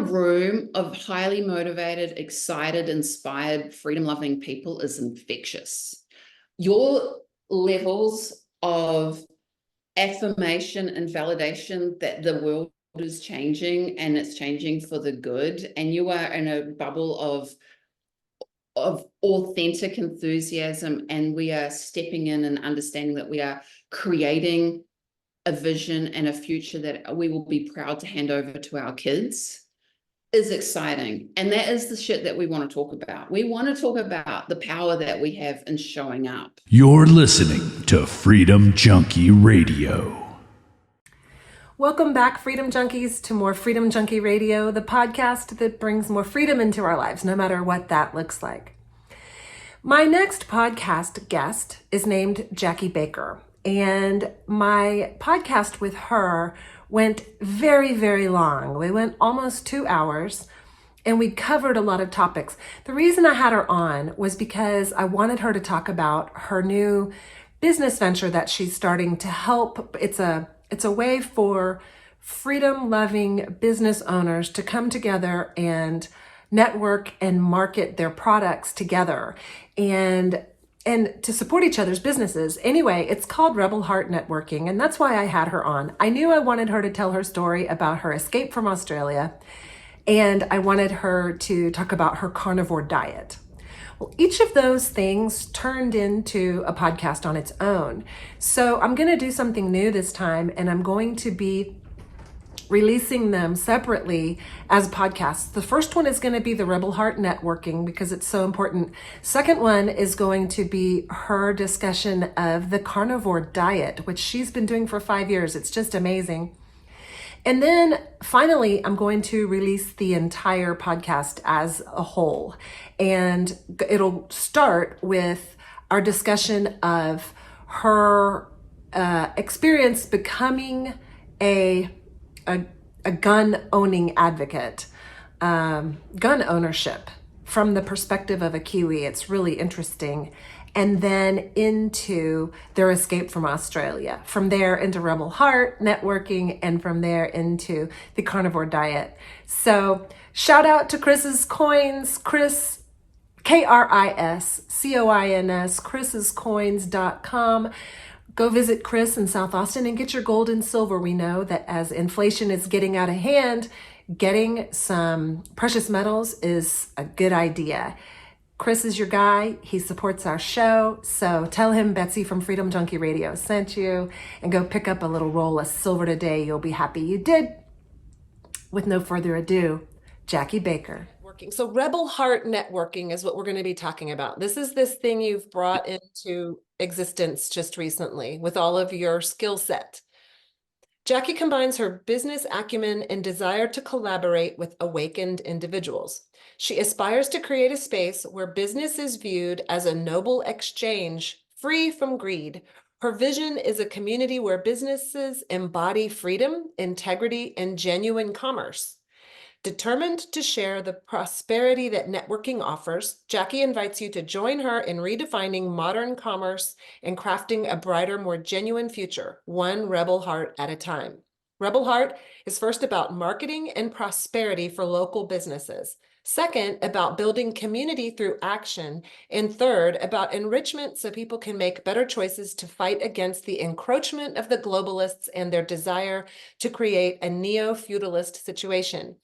room of highly motivated, excited, inspired, freedom-loving people is infectious. Your levels of affirmation and validation that the world is changing and it's changing for the good, and you are in a bubble of authentic enthusiasm, and we are stepping in and understanding that we are creating a vision and a future that we will be proud to hand over to our kids, is exciting. And that is the shit that we want to talk about. We want to talk about the power that we have in showing up. You're listening to Freedom Junkie Radio. Welcome back, Freedom Junkies, to more Freedom Junkie Radio, the podcast that brings more freedom into our lives, no matter what that looks like. My next podcast guest is named Jacquie Baker, and my podcast with her went very, very long. We went almost 2 hours, and we covered a lot of topics. The reason I had her on was because I wanted her to talk about her new business venture that she's starting to help. It's a way for freedom-loving business owners to come together and network and market their products together and to support each other's businesses. Anyway, it's called Rebel Heart Networking, and that's why I had her on. I knew I wanted her to tell her story about her escape from Australia, and I wanted her to talk about her carnivore diet. Well, each of those things turned into a podcast on its own. So I'm going to do something new this time, and I'm going to be releasing them separately as podcasts. The first one is going to be the Rebel Heart Networking because it's so important. Second one is going to be her discussion of the carnivore diet, which she's been doing for 5 years. It's just amazing. And then finally, I'm going to release the entire podcast as a whole. And it'll start with our discussion of her experience becoming a gun-owning advocate, gun ownership from the perspective of a Kiwi. It's really interesting. And then into their escape from Australia. From there into Rebel Heart Networking, and from there into the carnivore diet. So shout out to Kris's Coins, Kris, KRISCOINS, kris'scoins.com. Go visit Kris in South Austin and get your gold and silver. We know that as inflation is getting out of hand, getting some precious metals is a good idea. Kris is your guy. He supports our show. So tell him Betsy from Freedom Junkie Radio sent you, and go pick up a little roll of silver today. You'll be happy you did. With no further ado, Jacquie Baker. So Rebel Heart Networking is what we're going to be talking about. This is this thing you've brought into existence just recently with all of your skill set. Jacquie combines her business acumen and desire to collaborate with awakened individuals. She aspires to create a space where business is viewed as a noble exchange, free from greed. Her vision is a community where businesses embody freedom, integrity, and genuine commerce. Determined to share the prosperity that networking offers, Jacquie invites you to join her in redefining modern commerce and crafting a brighter, more genuine future, one Rebel Heart at a time. Rebel Heart is first about marketing and prosperity for local businesses. Second, about building community through action. And third, about enrichment so people can make better choices to fight against the encroachment of the globalists and their desire to create a neo-feudalist situation.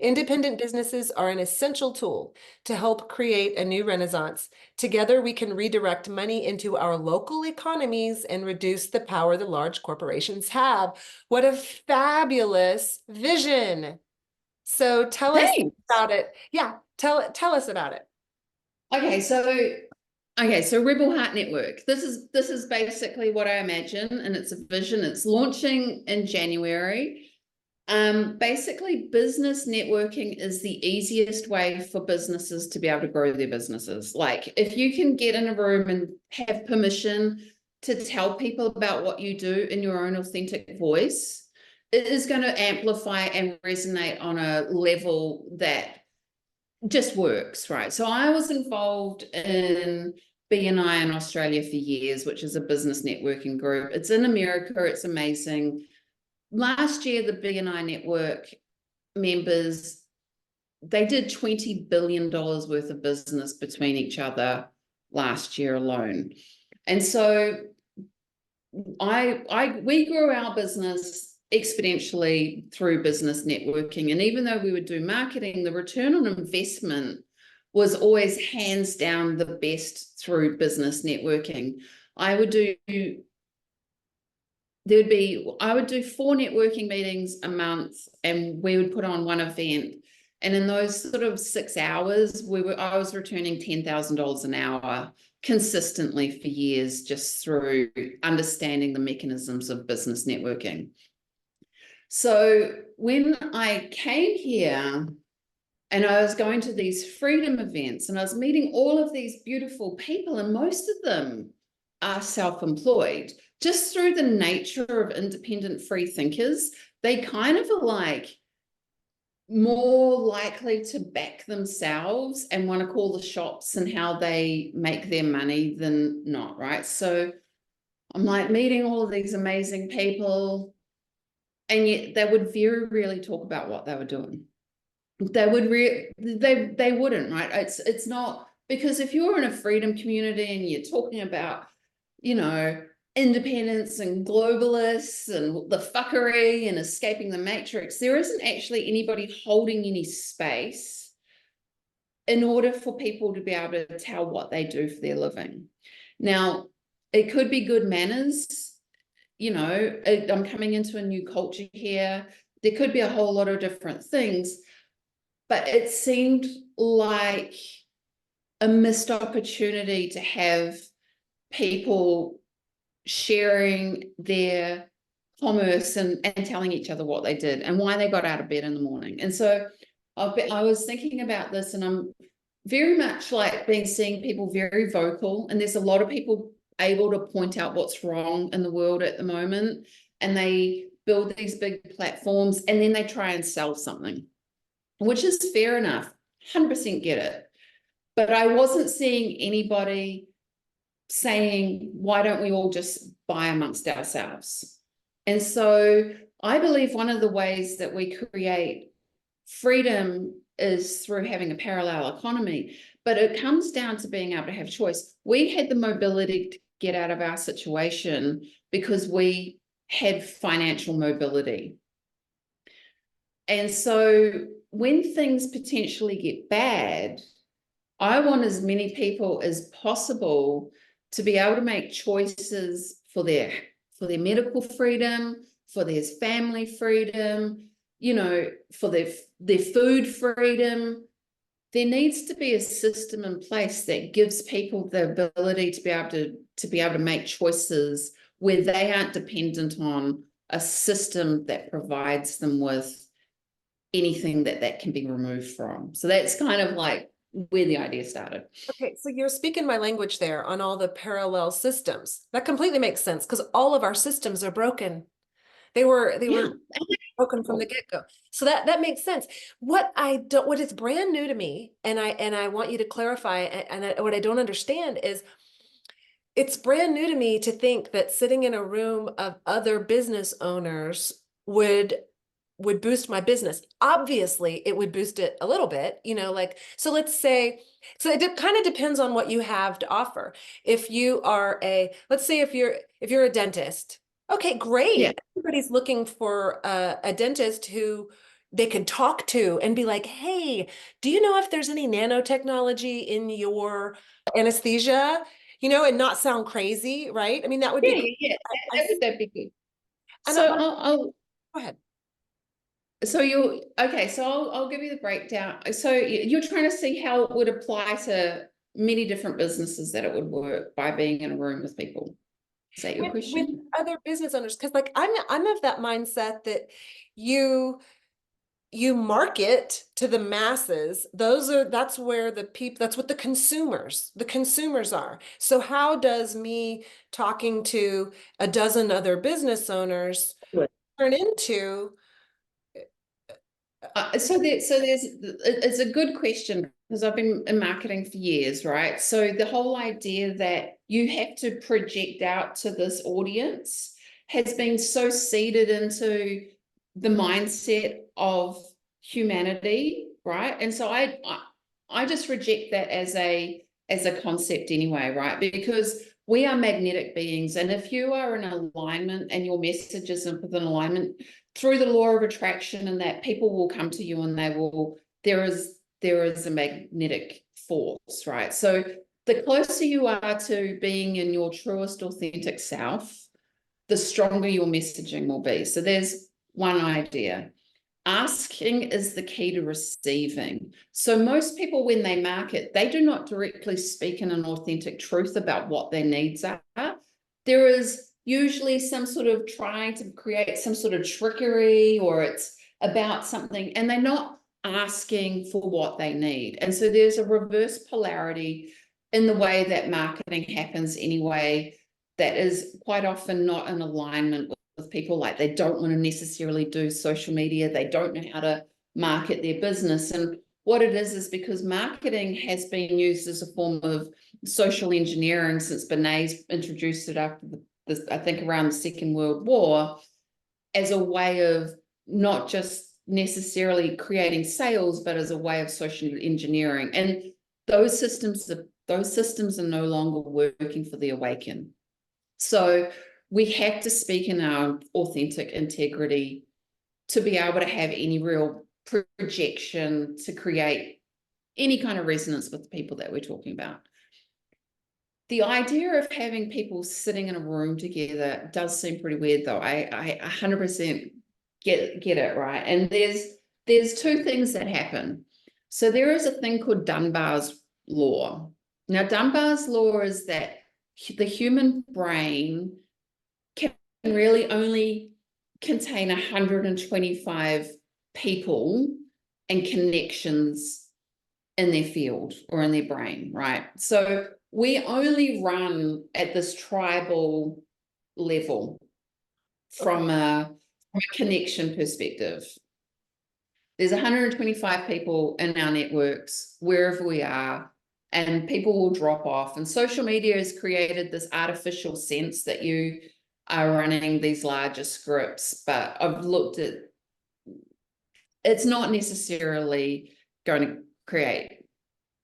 Independent businesses are an essential tool to help create a new renaissance. Together, we can redirect money into our local economies and reduce the power the large corporations have. What a fabulous vision. So tell us about it. Yeah, tell us about it. Okay, so Rebel Heart Network. This is basically what I imagine, and it's a vision. It's launching in January. Basically, business networking is the easiest way for businesses to be able to grow their businesses. Like, if you can get in a room and have permission to tell people about what you do in your own authentic voice, it is going to amplify and resonate on a level that just works, right? So I was involved in BNI in Australia for years, which is a business networking group. It's in America. It's amazing. Last year, the BNI network members they did $20 billion worth of business between each other last year alone. And so we grew our business exponentially through business networking. And even though we would do marketing, the return on investment was always hands down the best through business networking. I would do 4 networking meetings a month, and we would put on one event. And in those sort of 6 hours, I was returning $10,000 an hour consistently for years, just through understanding the mechanisms of business networking. So when I came here and I was going to these freedom events and I was meeting all of these beautiful people, and most of them are self-employed, just through the nature of independent free thinkers, they kind of are like more likely to back themselves and want to call the shots and how they make their money than not, right? So I'm like meeting all of these amazing people, and yet they would very rarely talk about what they were doing. They wouldn't, right? It's not, because if you're in a freedom community and you're talking about, you know, independence and globalists and the fuckery and escaping the matrix, there isn't actually anybody holding any space in order for people to be able to tell what they do for their living. Now, it could be good manners. You know, I'm coming into a new culture here. There could be a whole lot of different things, but it seemed like a missed opportunity to have people sharing their commerce and telling each other what they did and why they got out of bed in the morning. And so I was thinking about this, and I'm very much like seeing people very vocal, and there's a lot of people able to point out what's wrong in the world at the moment, and they build these big platforms and then they try and sell something, which is fair enough, 100% get it. But I wasn't seeing anybody saying, why don't we all just buy amongst ourselves? And so I believe one of the ways that we create freedom is through having a parallel economy, but it comes down to being able to have choice. We had the mobility to get out of our situation because we had financial mobility. And so when things potentially get bad, I want as many people as possible to be able to make choices for their medical freedom, for their family freedom, you know, for their food freedom. There needs to be a system in place that gives people the ability to be able to make choices where they aren't dependent on a system that provides them with anything that can be removed from. So that's kind of like where the idea started. Okay, so you're speaking my language there on all the parallel systems. That completely makes sense, because all of our systems are broken. They were broken from the get-go. So that makes sense. What is brand new to me, and I want you to clarify, what I don't understand is, it's brand new to me to think that sitting in a room of other business owners would boost my business. Obviously, it would boost it a little bit, you know, like, so let's say, so it kind of depends on what you have to offer. If you are let's say if you're a dentist, okay, great. Yeah. Everybody's looking for a dentist who they can talk to and be like, hey, do you know if there's any nanotechnology in your anesthesia? You know, and not sound crazy, right? I mean, that would be Yeah. That'd be good. And So I'll go ahead. So I'll give you the breakdown. So you're trying to see how it would apply to many different businesses, that it would work by being in a room with people. Is that your question? With other business owners, because like I'm of that mindset that you market to the masses. That's where the people, that's what the consumers are. So how does me talking to a dozen other business owners turn into it's a good question, because I've been in marketing for years, right? So the whole idea that you have to project out to this audience has been so seeded into the mindset of humanity, right? And so I just reject that as a concept anyway, right? Because we are magnetic beings, and if you are in alignment and your message is within alignment through the law of attraction, and that people will come to you, and there is a magnetic force, right? So the closer you are to being in your truest, authentic self, the stronger your messaging will be. So there's one idea. Asking is the key to receiving. So most people, when they market, they do not directly speak in an authentic truth about what their needs are. There is usually some sort of trying to create some sort of trickery, or it's about something, and they're not asking for what they need. And so there's a reverse polarity in the way that marketing happens anyway, that is quite often not in alignment with people. Like, they don't want to necessarily do social media. They don't know how to market their business. And what it is because marketing has been used as a form of social engineering since Bernays introduced it after I think around the Second World War, as a way of not just necessarily creating sales, but as a way of social engineering. And those systems are no longer working for the awakened. So we have to speak in our authentic integrity to be able to have any real projection, to create any kind of resonance with the people that we're talking about. The idea of having people sitting in a room together does seem pretty weird, though. I 100% get it, right? And there's two things that happen. So there is a thing called Dunbar's law. Now, Dunbar's law is that the human brain can really only contain 125 people and connections in their field or in their brain, right? So we only run at this tribal level from a connection perspective. There's 125 people in our networks, wherever we are, and people will drop off. And social media has created this artificial sense that you are running these larger scripts, but I've looked at, it's not necessarily going to create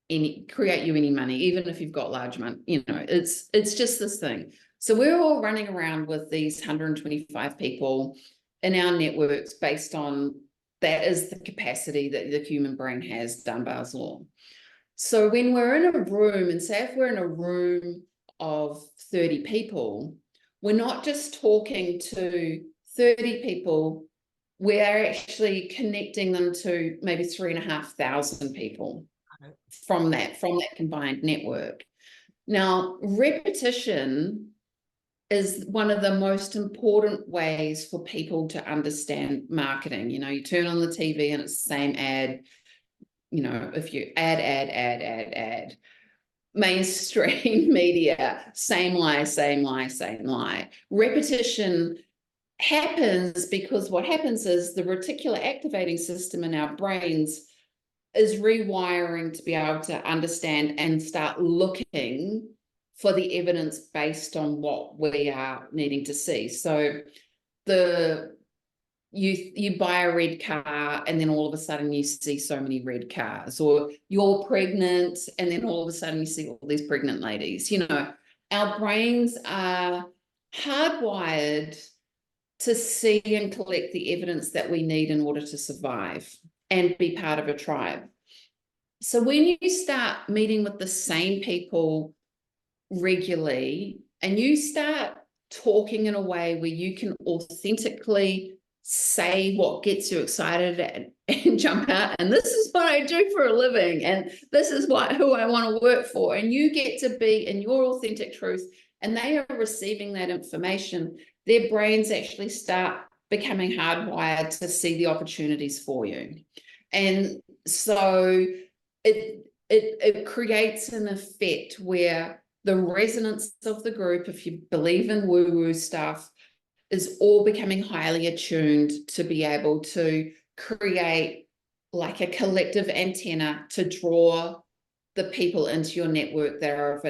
you any money, even if you've got large money. It's just this thing. So we're all running around with these 125 people in our networks based on that is the capacity that the human brain has, Dunbar's law. So when we're in a room, and say if we're in a room of 30 people, we're not just talking to 30 people, we're actually connecting them to maybe 3,500 people from that combined network. Now, repetition is one of the most important ways for people to understand marketing. You turn on the TV and it's the same ad. If you add, mainstream media, same lie. Repetition happens because what happens is the reticular activating system in our brains is rewiring to be able to understand and start looking for the evidence based on what we are needing to see. So you buy a red car and then all of a sudden you see so many red cars, or you're pregnant and then all of a sudden you see all these pregnant ladies. Our brains are hardwired to see and collect the evidence that we need in order to survive and be part of a tribe. So when you start meeting with the same people regularly and you start talking in a way where you can authentically say what gets you excited and jump out, and this is what I do for a living, and this is who I want to work for, and you get to be in your authentic truth, and they are receiving that information, their brains actually start becoming hardwired to see the opportunities for you. And so it creates an effect where the resonance of the group, if you believe in woo-woo stuff, is all becoming highly attuned to be able to create like a collective antenna to draw the people into your network that are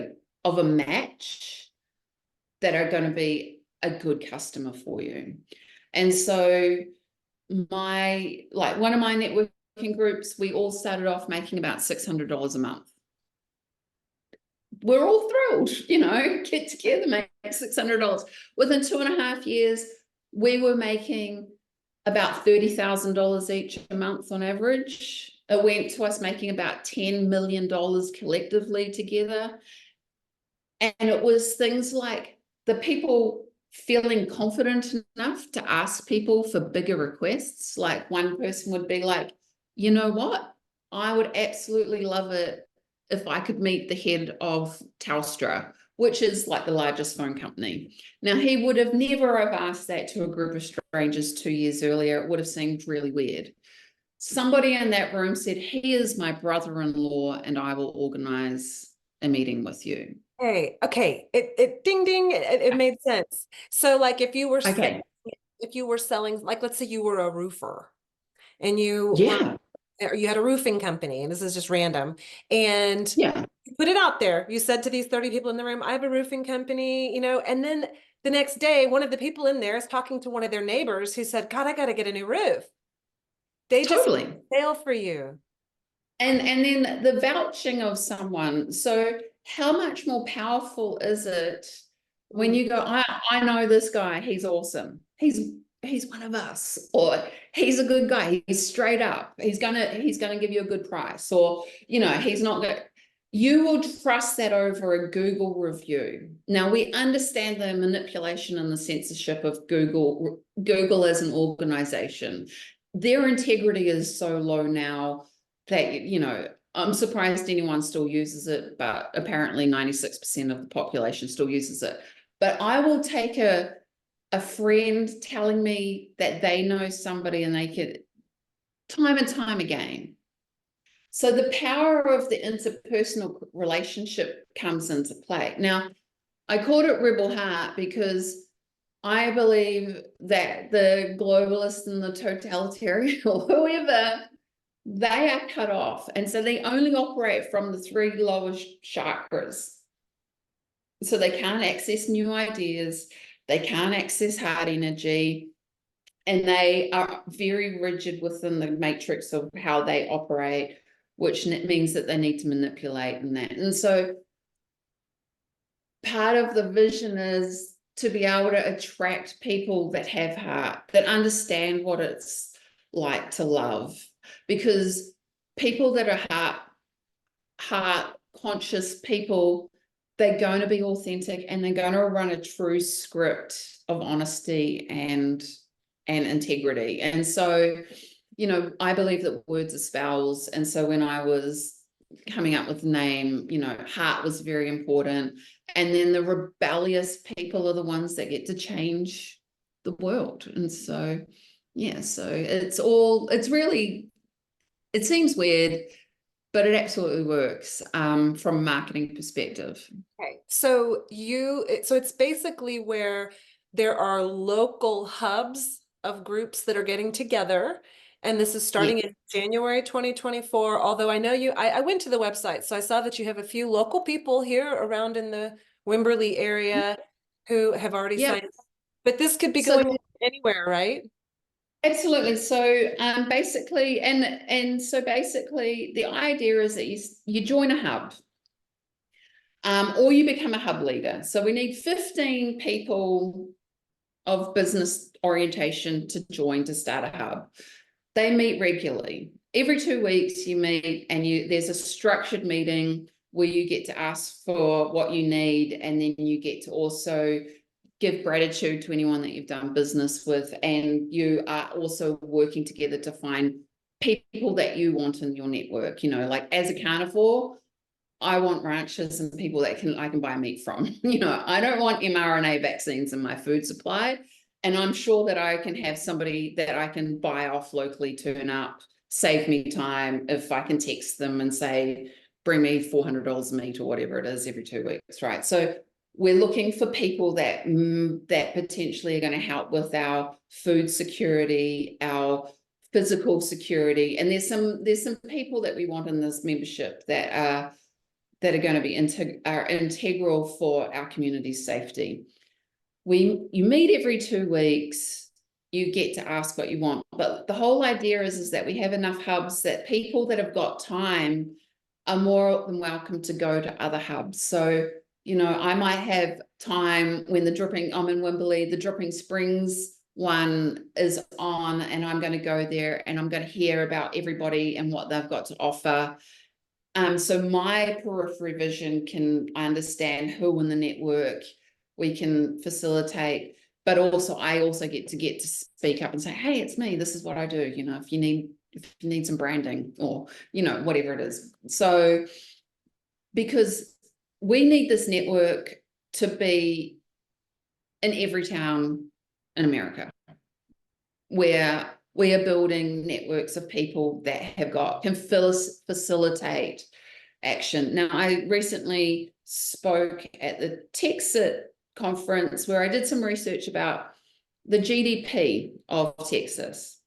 of a match, that are going to be a good customer for you. And so one of my network working groups, we all started off making about $600 a month. We're all thrilled, get together, make $600. Within 2.5 years, we were making about $30,000 each a month on average. It went to us making about $10 million collectively together. And it was things like the people feeling confident enough to ask people for bigger requests. Like one person would be like, you know what? I would absolutely love it if I could meet the head of Telstra, which is like the largest phone company. Now, he would have never have asked that to a group of strangers 2 years earlier. It would have seemed really weird. Somebody in that room said, he is my brother-in-law and I will organize a meeting with you. Hey, okay. It ding ding, it made sense. So like if you were selling, like let's say you were a roofer and you had a roofing company, and this is just random, and you put it out there. You said to these 30 people in the room, I have a roofing company, and then the next day, one of the people in there is talking to one of their neighbors who said, God, I got to get a new roof. They just fail for you. And then the vouching of someone. So how much more powerful is it when you go, I know this guy, he's awesome. He's one of us, or he's a good guy. He's straight up. He's gonna give you a good price, or he's not gonna. You will trust that over a Google review. Now we understand the manipulation and the censorship of Google as an organization. Their integrity is so low now that I'm surprised anyone still uses it, but apparently 96% of the population still uses it. But I will take a friend telling me that they know somebody and they could, time and time again. So the power of the interpersonal relationship comes into play. Now, I called it Rebel Heart because I believe that the globalists and the totalitarian or whoever, they are cut off. And so they only operate from the 3 lowest chakras. So they can't access new ideas. They can't access heart energy. And they are very rigid within the matrix of how they operate, which means that they need to manipulate in that. And so part of the vision is to be able to attract people that have heart, that understand what it's like to love. Because people that are heart conscious people, they're going to be authentic and they're going to run a true script of honesty and integrity. And so, I believe that words are spells. And so when I was coming up with the name, heart was very important. And then the rebellious people are the ones that get to change the world. And so, so it seems weird, but it absolutely works from a marketing perspective. Okay, so it's basically where there are local hubs of groups that are getting together, and this is starting in January 2024. Although I know I went to the website, so I saw that you have a few local people here around in the Wimberley area who have already signed up. But this could be going anywhere, right? Absolutely. So basically, basically the idea is that you join a hub or you become a hub leader. So we need 15 people of business orientation to join to start a hub. They meet regularly. Every 2 weeks you meet and there's a structured meeting where you get to ask for what you need, and then you get to also give gratitude to anyone that you've done business with, and you are also working together to find people that you want in your network. Like as a carnivore, I want ranchers and people that I can buy meat from. I don't want mRNA vaccines in my food supply, and I'm sure that I can have somebody that I can buy off locally turn up, save me time if I can text them and say, bring me $400 of meat or whatever it is every 2 weeks, right? So we're looking for people that potentially are going to help with our food security, our physical security, and there's some people that we want in this membership that are going to be integral for our community's safety. You meet every 2 weeks. you get to ask what you want. But the whole idea is that we have enough hubs that people that have got time are more than welcome to go to other hubs. So, you know, I might have time when I'm in Wimberley, the Dripping Springs one is on, and I'm going to go there and I'm going to hear about everybody and what they've got to offer. So my periphery vision I understand who in the network we can facilitate, but also I also get to speak up and say, hey, it's me. This is what I do. You know, if you need some branding or, you know, whatever it is. So because we need this network to be in every town in America, where we are building networks of people that can facilitate action. Now, I recently spoke at the Texit conference where I did some research about the GDP of Texas.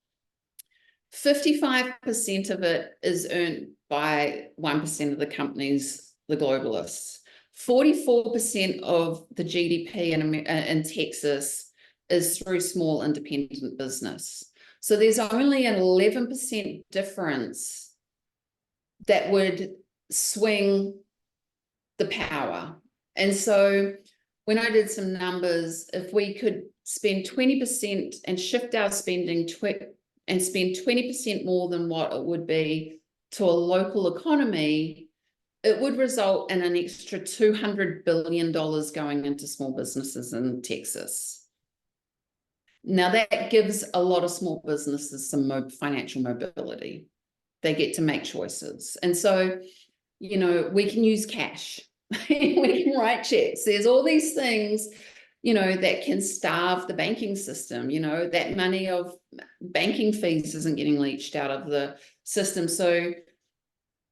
55% of it is earned by 1% of the companies, the globalists. 44% of the GDP in Texas is through small independent business. So there's only an 11% difference that would swing the power. And so when I did some numbers, if we could spend 20% and shift our spending and spend 20% more than what it would be to a local economy, it would result in an extra $200 billion going into small businesses in Texas. Now, that gives a lot of small businesses some financial mobility. They get to make choices. And so, you know, we can use cash. We can write checks. There's all these things, you know, that can starve the banking system. You know, that money of banking fees isn't getting leached out of the system. So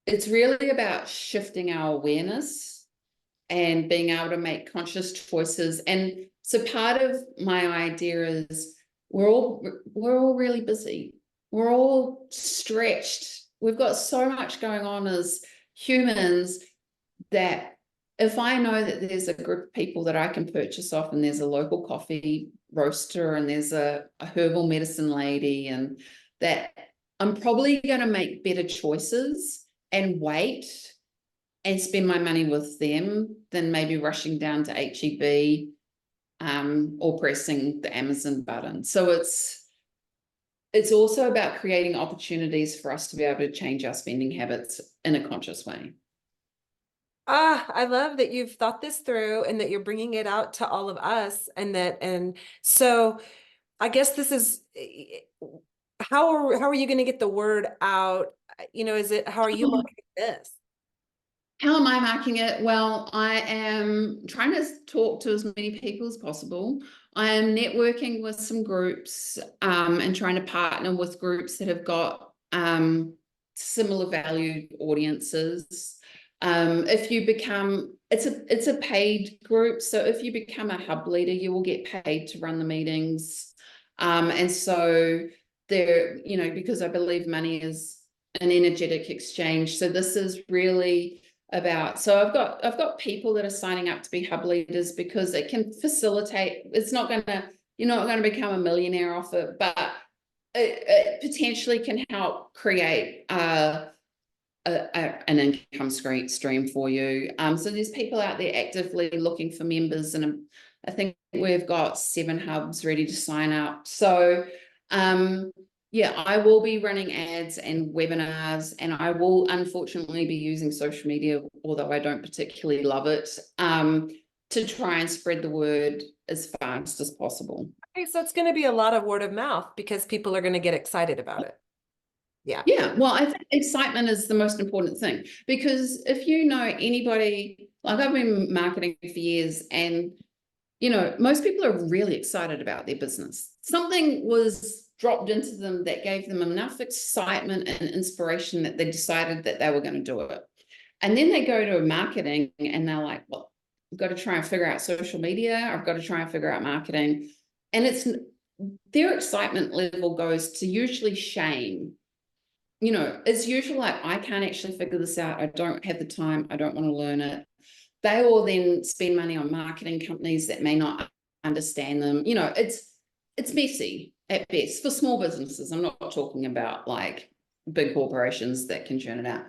it's really about shifting our awareness and being able to make conscious choices. And so part of my idea is we're all really busy. We're all stretched. We've got so much going on as humans that if I know that there's a group of people that I can purchase off, and there's a local coffee roaster and there's a herbal medicine lady, and that I'm probably going to make better choices and wait and spend my money with them than maybe rushing down to HEB or pressing the Amazon button. So it's also about creating opportunities for us to be able to change our spending habits in a conscious way. I love that you've thought this through and that you're bringing it out to all of us, and so I guess this is how are you going to get the word out? You know, how are you marketing this? How am I marking it? Well, I am trying to talk to as many people as possible. I am networking with some groups and trying to partner with groups that have got similar valued audiences. If you become, it's a paid group. So if you become a hub leader, you will get paid to run the meetings. And so there, you know, because I believe money is an energetic exchange. So this is really about, so I've got people that are signing up to be hub leaders because it can facilitate. You're not going to become a millionaire off it, but it potentially can help create an income stream for you. So there's people out there actively looking for members, and I think we've got 7 hubs ready to sign up. So yeah, I will be running ads and webinars, and I will unfortunately be using social media, although I don't particularly love it, to try and spread the word as fast as possible. Okay, so it's going to be a lot of word of mouth because people are going to get excited about it. Yeah. Yeah. Well, I think excitement is the most important thing, because if you know anybody, like I've been marketing for years, and, you know, most people are really excited about their business. Something was dropped into them that gave them enough excitement and inspiration that they decided that they were going to do it. And then they go to marketing and they're like, well, I've got to try and figure out social media. I've got to try and figure out marketing. And their excitement level goes to usually shame. You know, it's usually like, I can't actually figure this out. I don't have the time. I don't want to learn it. They will then spend money on marketing companies that may not understand them. You know, it's messy. at best for small businesses. I'm not talking about like big corporations that can churn it out.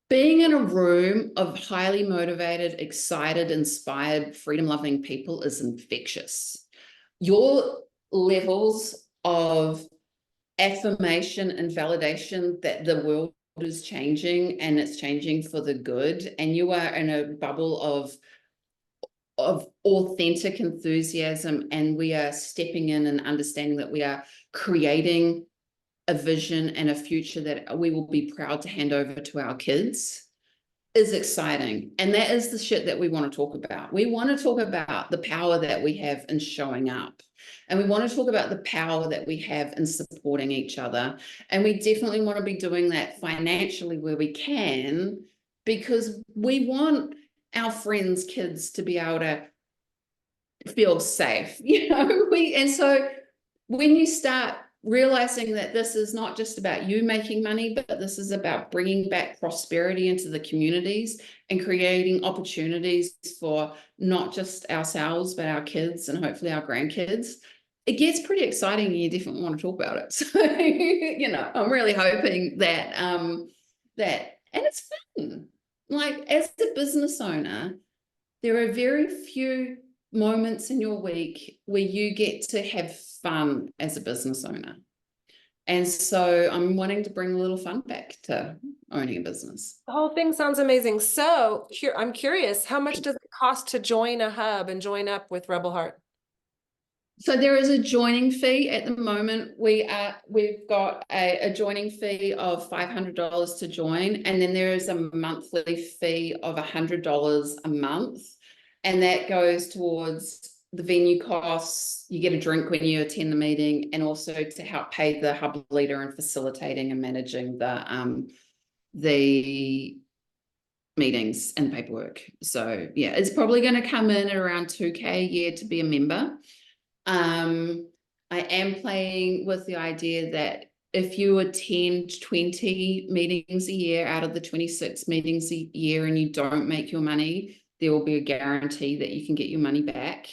Being in a room of highly motivated, excited, inspired, freedom-loving people is infectious. Your levels of affirmation and validation that the world is changing and it's changing for the good, and you are in a bubble of authentic enthusiasm, and we are stepping in and understanding that we are creating a vision and a future that we will be proud to hand over to our kids, is exciting. And that is the shit that we want to talk about. We want to talk about the power that we have in showing up. And we want to talk about the power that we have in supporting each other. And we definitely want to be doing that financially where we can, because we want our friends' kids to be able to feel safe, and so when you start realizing that this is not just about you making money, but this is about bringing back prosperity into the communities and creating opportunities for not just ourselves, but our kids and hopefully our grandkids, it gets pretty exciting, and you definitely want to talk about it. So, I'm really hoping that, and it's fun. Like, as a business owner, there are very few moments in your week where you get to have fun as a business owner. And so I'm wanting to bring a little fun back to owning a business. The whole thing sounds amazing. So I'm curious, how much does it cost to join a hub and join up with Rebel Heart? So there is a joining fee at the moment. We've got a joining fee of $500 to join, and then there is a monthly fee of $100 a month, and that goes towards the venue costs. You get a drink when you attend the meeting, and also to help pay the hub leader and facilitating and managing the meetings and paperwork. So yeah, it's probably going to come in at around $2,000 a year to be a member. I am playing with the idea that if you attend 20 meetings a year out of the 26 meetings a year and you don't make your money, there will be a guarantee that you can get your money back.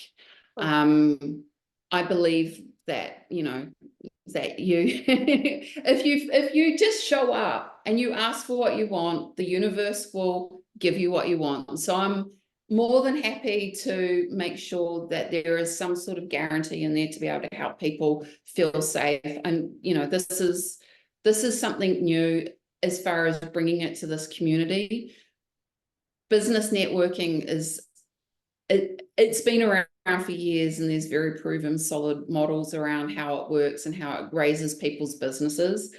I believe that, that you, if you just show up and you ask for what you want, the universe will give you what you want. So I'm more than happy to make sure that there is some sort of guarantee in there to be able to help people feel safe. And, this is something new as far as bringing it to this community. Business networking it's been around for years, and there's very proven solid models around how it works and how it raises people's businesses.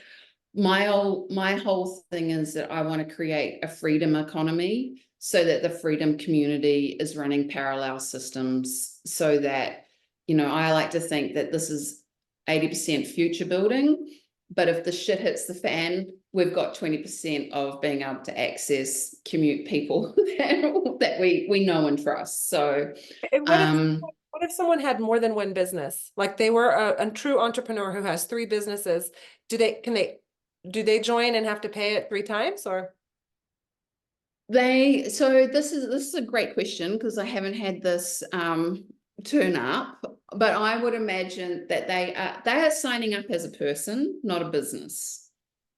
My whole thing is that I want to create a freedom economy, so that the freedom community is running parallel systems, so that, I like to think that this is 80% future building, but if the shit hits the fan, we've got 20% of being able to access, commute people that we know and trust. So what if someone had more than one business? Like they were a true entrepreneur who has 3 businesses. Do they join and have to pay it 3 times, or? So this is a great question, because I haven't had this turn up, but I would imagine that they are signing up as a person, not a business,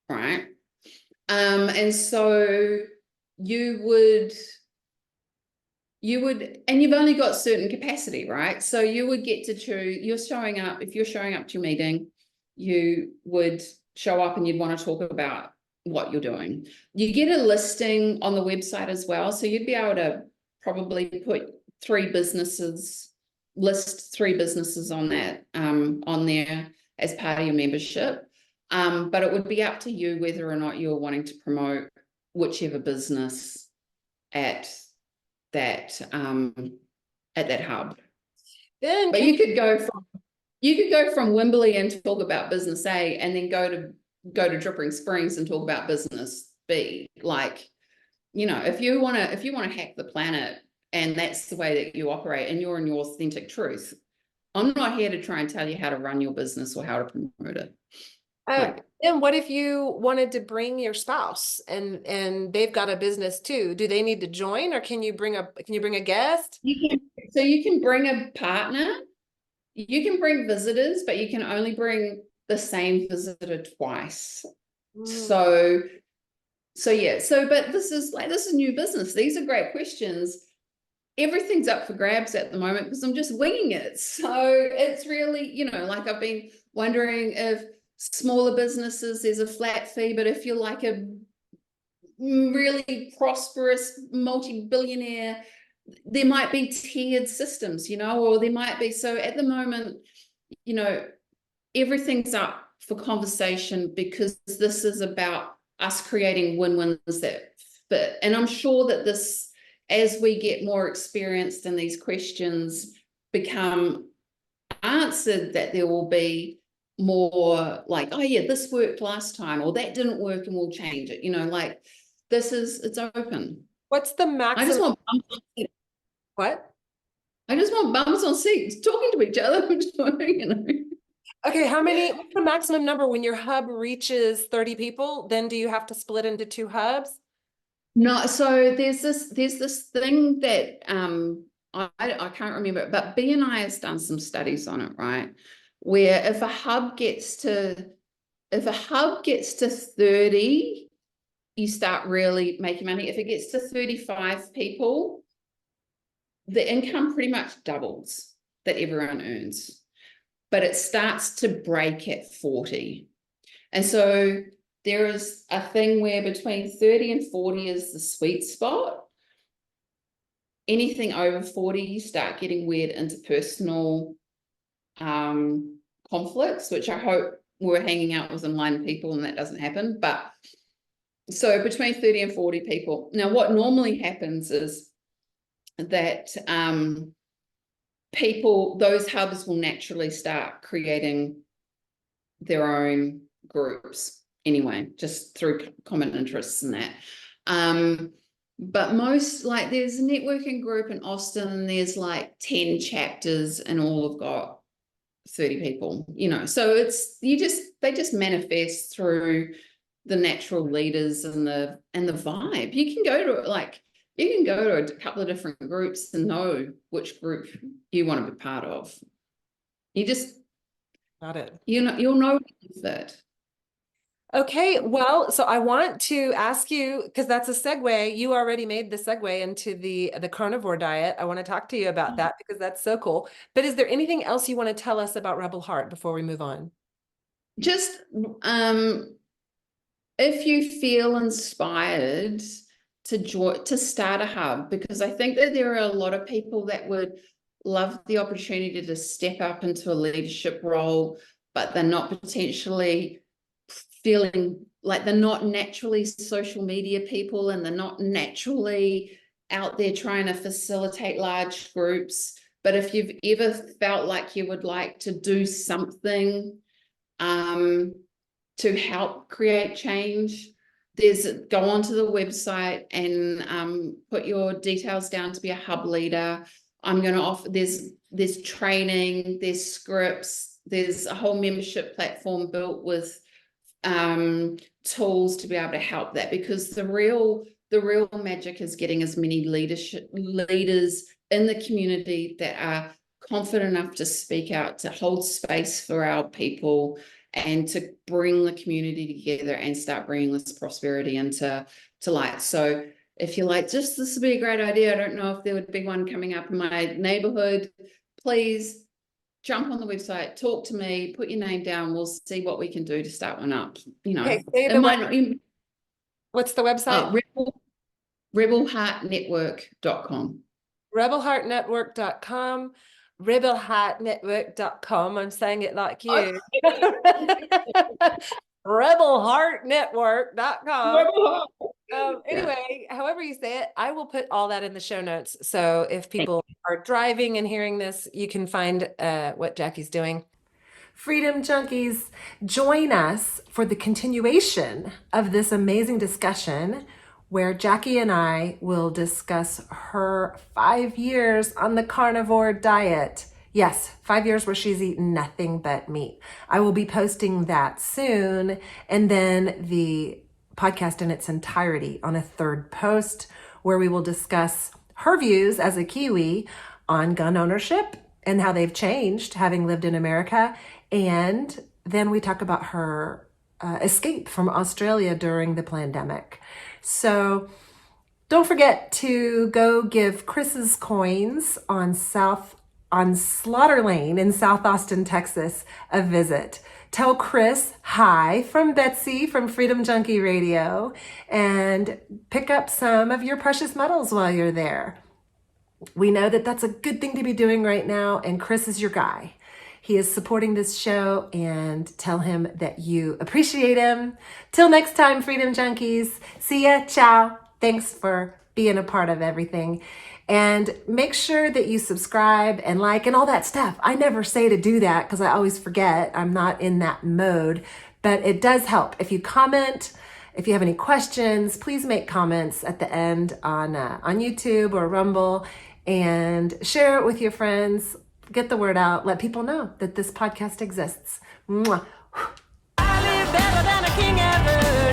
right? And so you would, and you've only got certain capacity, right? So you would get to choose. If you're showing up to your meeting, you would show up and you'd want to talk about what you're doing. You get a listing on the website as well, so you'd be able to probably list 3 businesses on that on there as part of your membership, but it would be up to you whether or not you're wanting to promote whichever business at that hub. But you could go from Wimberley and talk about business A, and then go to Dripping Springs and talk about business B. Like, if you want to hack the planet, and that's the way that you operate, and you're in your authentic truth, I'm not here to try and tell you how to run your business or how to promote it. And what if you wanted to bring your spouse and they've got a business too? Do they need to join, or can you bring a guest? You can bring a partner. you can bring visitors, but you can only bring the same visitor twice. So yeah, but this is new business. These are great questions. Everything's up for grabs at the moment because I'm just winging it. So it's really, like I've been wondering if smaller businesses, there's a flat fee, but if you're like a really prosperous multi-billionaire, there might be tiered systems, or there might be. So at the moment, everything's up for conversation because this is about us creating win-wins that fit. And I'm sure that this, as we get more experienced and these questions become answered, that there will be more like, oh yeah, this worked last time, or that didn't work and we'll change it. Like it's open. What's the maximum? I just want bums on seats. What? I just want bums on seats talking to each other. Okay, what's the maximum number when your hub reaches 30 people? Then do you have to split into 2 hubs? No, so there's this thing that I can't remember, but BNI has done some studies on it, right? Where if a hub gets to 30, you start really making money. If it gets to 35 people, the income pretty much doubles that everyone earns, but it starts to break at 40. And so there is a thing where between 30 and 40 is the sweet spot. Anything over 40, you start getting weird interpersonal conflicts, which I hope we're hanging out with aligned people and that doesn't happen. But so between 30 and 40 people. Now, what normally happens is that those hubs will naturally start creating their own groups anyway, just through common interests and that. But most, like there's a networking group in Austin and there's like 10 chapters and all have got 30 people, so they just manifest through the natural leaders and the vibe. You can go to a couple of different groups and know which group you want to be part of. You just got it. You'll know that. Okay, well, so I want to ask you, because that's a segue. You already made the segue into the carnivore diet. I want to talk to you about that because that's so cool. But is there anything else you want to tell us about Rebel Heart before we move on? Just if you feel inspired to start a hub, because I think that there are a lot of people that would love the opportunity to step up into a leadership role, but they're not potentially feeling like they're not naturally social media people and they're not naturally out there trying to facilitate large groups. But if you've ever felt like you would like to do something to help create change, go onto the website and put your details down to be a hub leader. I'm going to offer, there's training, there's scripts, there's a whole membership platform built with tools to be able to help that, because the real magic is getting as many leaders in the community that are confident enough to speak out, to hold space for our people, and to bring the community together and start bringing this prosperity into light. So if you're like, this would be a great idea, I don't know if there would be one coming up in my neighborhood, please jump on the website, talk to me, put your name down. We'll see what we can do to start one up. Okay, what's the website? Rebelheartnetwork.com. Rebelheartnetwork.com. Rebelheartnetwork.com. I'm saying it like you. Rebelheartnetwork.com. Anyway, however you say it, I will put all that in the show notes. So if people are driving and hearing this, you can find what Jackie's doing. Freedom Junkies, join us for the continuation of this amazing discussion where Jacquie and I will discuss her 5 years on the carnivore diet. Yes, 5 years where she's eaten nothing but meat. I will be posting that soon, and then the podcast in its entirety on a third post where we will discuss her views as a Kiwi on gun ownership and how they've changed having lived in America. And then we talk about her escape from Australia during the plandemic. So don't forget to go give Kris's coins on Slaughter Lane in South Austin, Texas, a visit. Tell Kris hi from Betsy from Freedom Junkie Radio and pick up some of your precious metals while you're there. We know that that's a good thing to be doing right now, and Kris is your guy. He is supporting this show, and tell him that you appreciate him. Till next time, Freedom Junkies. See ya. Ciao. Thanks for being a part of everything. And make sure that you subscribe and like and all that stuff. I never say to do that because I always forget. I'm not in that mode, but it does help. If you comment, if you have any questions, please make comments at the end on YouTube or Rumble, and share it with your friends. Get the word out. Let people know that this podcast exists. Mwah. I live better than a king ever.